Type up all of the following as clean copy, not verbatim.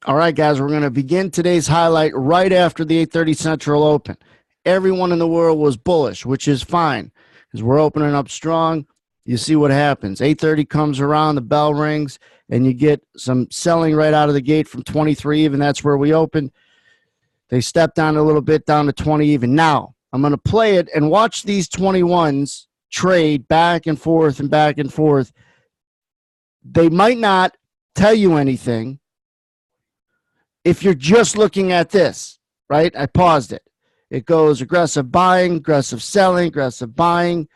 All right, guys, we're going to begin today's highlight right after the 8:30 Central Open. Everyone in the world was bullish, which is fine because we're opening up strong. You see what happens. 8:30 comes around, the bell rings, and you get some selling right out of the gate from 23 even. That's where we opened. They stepped down a little bit, down to 20 even. Now, I'm going to play it and watch these 21s trade back and forth and back and forth. They might not tell you anything if you're just looking at this, right? I paused it. It goes aggressive buying, aggressive selling, aggressive buying.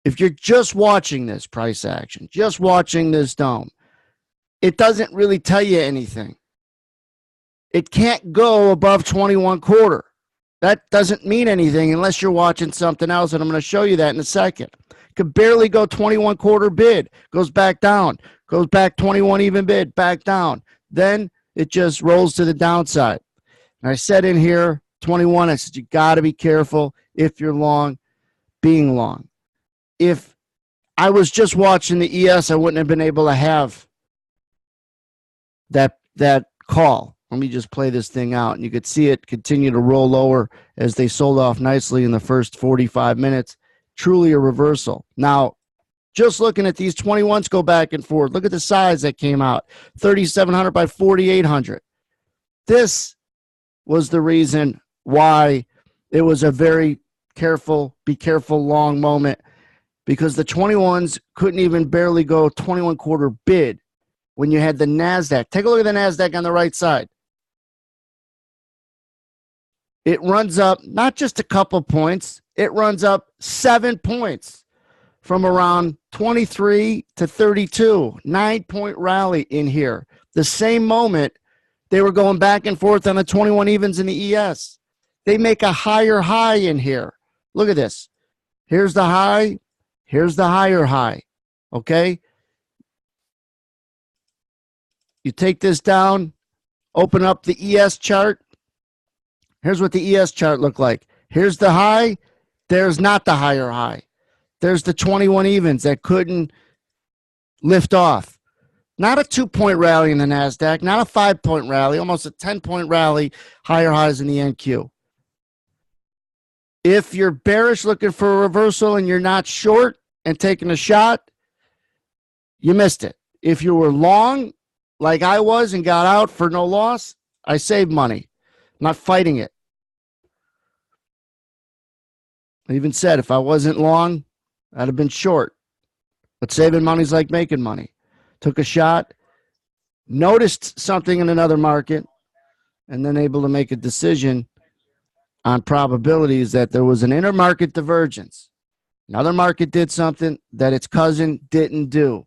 If you're just watching this price action, just watching this dome, it doesn't really tell you anything. It can't go above 21 quarter. That doesn't mean anything unless you're watching something else, and I'm going to show you that in a second. Could barely go 21 quarter bid, goes back down, goes back 21 even bid, back down. Then it just rolls to the downside. And I said in here, 21, I said, you got to be careful if you're long, being long. If I was just watching the ES, I wouldn't have been able to have that call. Let me just play this thing out. And you could see it continue to roll lower as they sold off nicely in the first 45 minutes. Truly a reversal. Now, just looking at these 21s go back and forth. Look at the size that came out. 3,700 by 4,800. This was the reason why it was a very be careful long moment, because the 21s couldn't even barely go 21 quarter bid when you had the NASDAQ. Take a look at the NASDAQ on the right side. It runs up not just a couple points, it runs up 7 points from around 23 to 32, 9-point rally in here. The same moment they were going back and forth on the 21 evens in the ES. They make a higher high in here. Look at this. Here's the high. Here's the higher high. Okay? You take this down, open up the ES chart. Here's what the ES chart looked like. Here's the high. There's not the higher high. There's the 21 evens that couldn't lift off. Not a 2-point rally in the NASDAQ, not a 5-point rally, almost a 10-point rally, higher highs in the NQ. If you're bearish looking for a reversal and you're not short and taking a shot, you missed it. If you were long, like I was, and got out for no loss, I saved money. I'm not fighting it. I even said if I wasn't long, I'd have been short. But saving money is like making money. Took a shot, noticed something in another market, and then able to make a decision on probabilities that there was an intermarket divergence. Another market did something that its cousin didn't do.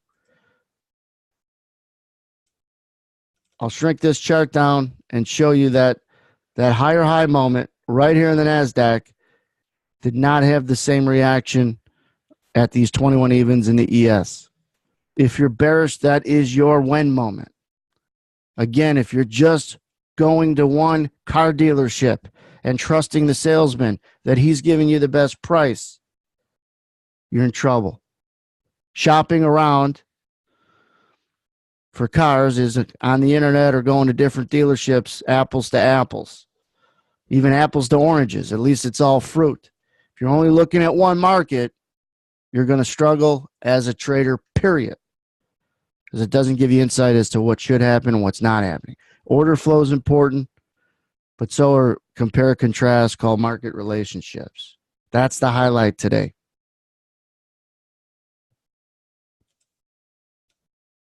I'll shrink this chart down and show you that higher high moment right here in the NASDAQ did not have the same reaction at these 21 evens in the ES. If you're bearish, that is your when moment. Again, if you're just going to one car dealership and trusting the salesman that he's giving you the best price, you're in trouble. Shopping around for cars is on the internet or going to different dealerships, apples to apples, even apples to oranges. At least it's all fruit. If you're only looking at one market, you're going to struggle as a trader, period, because it doesn't give you insight as to what should happen and what's not happening. Order flow is important, but so are compare contrast called market relationships. That's the highlight today.